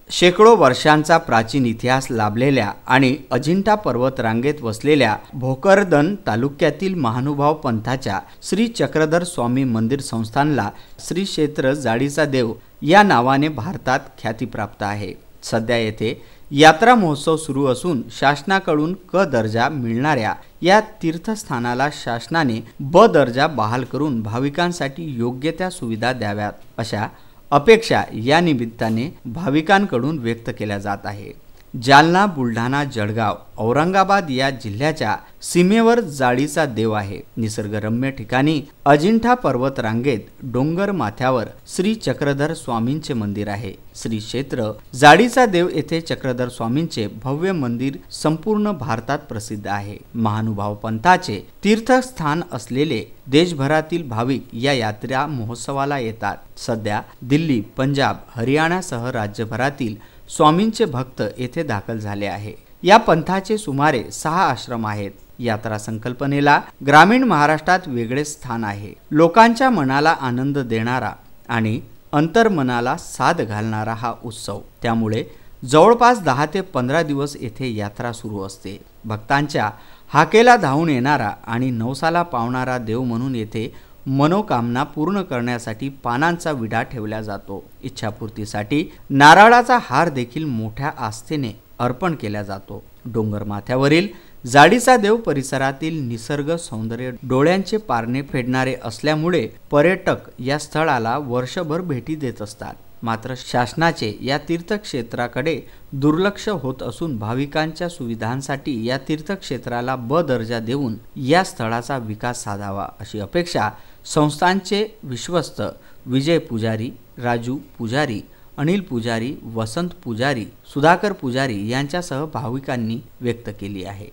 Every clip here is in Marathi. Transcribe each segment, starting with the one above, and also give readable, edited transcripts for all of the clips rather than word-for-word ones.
शेकडो वर्षांचा प्राचीन इतिहास लाभलेल्या आणि अजिंठा पर्वत रांगेत वसलेल्या भोकरदन तालुक्यातील महानुभाव पंथाच्या श्री चक्रधर स्वामी मंदिर संस्थानला श्री क्षेत्र जाडीचा देव या नावाने भारतात ख्याती प्राप्त आहे। सध्या येथे यात्रा महोत्सव सुरू असून शासनाकडून क दर्जा मिळणाऱ्या या तीर्थस्थानाला शासनाने ब दर्जा बहाल करून भाविकांसाठी योग्य त्या सुविधा द्याव्यात अशा अपेक्षा या निमित्ताने भाविकांकडून व्यक्त केल्या जात आहे। जालना, बुलढाणा, जळगाव, औरंगाबाद या जिल्ह्याच्या सीमेवर जाडीचा देव आहे। निसर्गरम्य ठिकाणी अजिंठा पर्वत रांगेत डोंगर माथ्यावर श्री चक्रधर स्वामींचे मंदिर आहे। श्री क्षेत्र जाडीचा देव येथे चक्रधर स्वामींचे भव्य मंदिर संपूर्ण भारतात प्रसिद्ध आहे। महानुभाव पंथाचे तीर्थस्थान असलेले देशभरातील भाविक या यात्रा महोत्सवाला येतात। सध्या दिल्ली, पंजाब, हरियाणासह राज्यभरातील स्वामींचे भक्त येथे दाखल झाले आहे। या पंथाचे सुमारे 6 आश्रम आहेत। यात्रा संकल्पनेला ग्रामीण महाराष्ट्रात वेगळे स्थान आहे। लोकांच्या मनाला आनंद देणारा आणि अंतर्मनाला साध घालणारा हा उत्सव, त्यामुळे जवळपास 10 ते 15 दिवस येथे यात्रा सुरू असते। भक्तांच्या हाकेला धावून येणारा आणि नवसाला पावणारा देव म्हणून येथे मनोकामना पूर्ण करण्यासाठी पानांचा विडा ठेवला जातो। इच्छापूर्तीसाठी नारळाचा हार देखील मोठ्या आस्थेने अर्पण केला जातो। डोंगर माथ्यावरील जाडीचा देव परिसरातील निसर्ग सौंदर्य डोळ्यांचे पारणे फेडणारे असल्यामुळे पर्यटक या स्थळाला वर्षभर भेटी देत असतात। मात्र शासनाचे या तीर्थक्षेत्राकडे दुर्लक्ष होत असून भाविकांच्या सुविधांसाठी या तीर्थक्षेत्राला ब दर्जा देऊन या स्थळाचा विकास साधावा अशी अपेक्षा संस्थांचे विश्वस्त विजय पुजारी, राजू पुजारी, अनिल पुजारी, वसंत पुजारी, सुधाकर पुजारी यांच्यासह भाविकांनी व्यक्त केली आहे।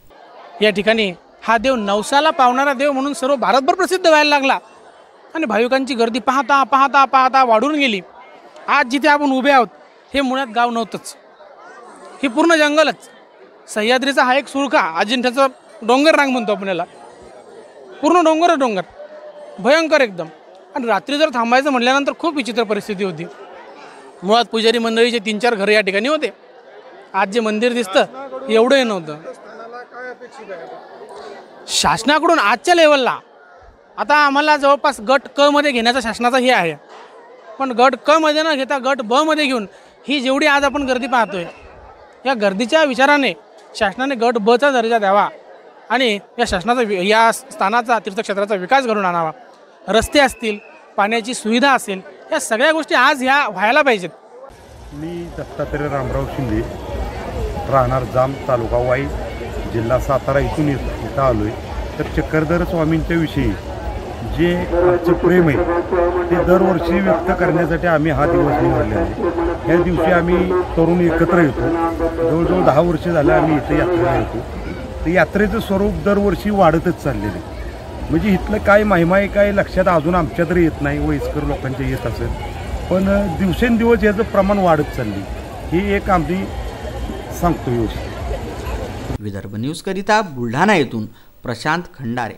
या ठिकाणी हा देव नवसाला पावणारा देव म्हणून सर्व भारतभर प्रसिद्ध व्हायला लागला आणि भाविकांची गर्दी पाहता पाहता पाहता वाढून गेली। आज जिथे आपण उभे आहोत हे मुळात गाव नव्हतंच, हे पूर्ण जंगलच। सह्याद्रीचा हा एक सुळका, अजिंठ्याचा डोंगर रांग म्हणतो आपण याला, पूर्ण डोंगर डोंगर भयंकर एकदम। आणि रात्री जर थांबायचं म्हटल्यानंतर खूप विचित्र परिस्थिती होती। मुळात पुजारी मंडळीचे 3-4 घरं या ठिकाणी होते। आज जे मंदिर दिसतं एवढंही नव्हतं। शासनाकडून आजच्या लेवलला आता आम्हाला जवळपास गट क मध्ये घेण्याचा शासनाचा हे आहे, पण गट क मध्ये न घेता गट ब मध्ये घेऊन ही जेवढी आज आपण गर्दी पाहतोय, या गर्दीच्या विचाराने शासनाने गट ब चा दर्जा द्यावा आणि या शासनाचा या स्थानाचा तीर्थक्षेत्राचा विकास घडून आणावा। रस्ते असतील, पाण्याची सुविधा असेल, या सगळ्या गोष्टी आज ह्या व्हायला पाहिजेत। मी दत्तात्रय रामराव शिंदे, राहणार जाम, तालुका वाई, जिल्हा सातारा इथं आलोय। तर चक्रधर स्वामींच्या विषयी जे आमचं प्रेम आहे ते दरवर्षी व्यक्त करण्यासाठी आम्ही हा दिवस निवडलेला आहे। ह्या दिवशी आम्ही तरुण एकत्र येतो। जवळजवळ 10 वर्ष झालं आम्ही इथे यात्रेला येतो। तर यात्रेचं स्वरूप दरवर्षी वाढतच चाललेलं आहे। म्हणजे इथलं काय महिमा आहे काय लक्षात अजून आमच्या तरी येत नाही, वयस्कर लोकांच्या येत असेल, पण दिवसेंदिवस याचं प्रमाण वाढत चालली, ही एक आम्ही सांगतो व्यवस्थित। विदर्भ न्यूज करिता बुलढाणा येथून प्रशांत खंडारे।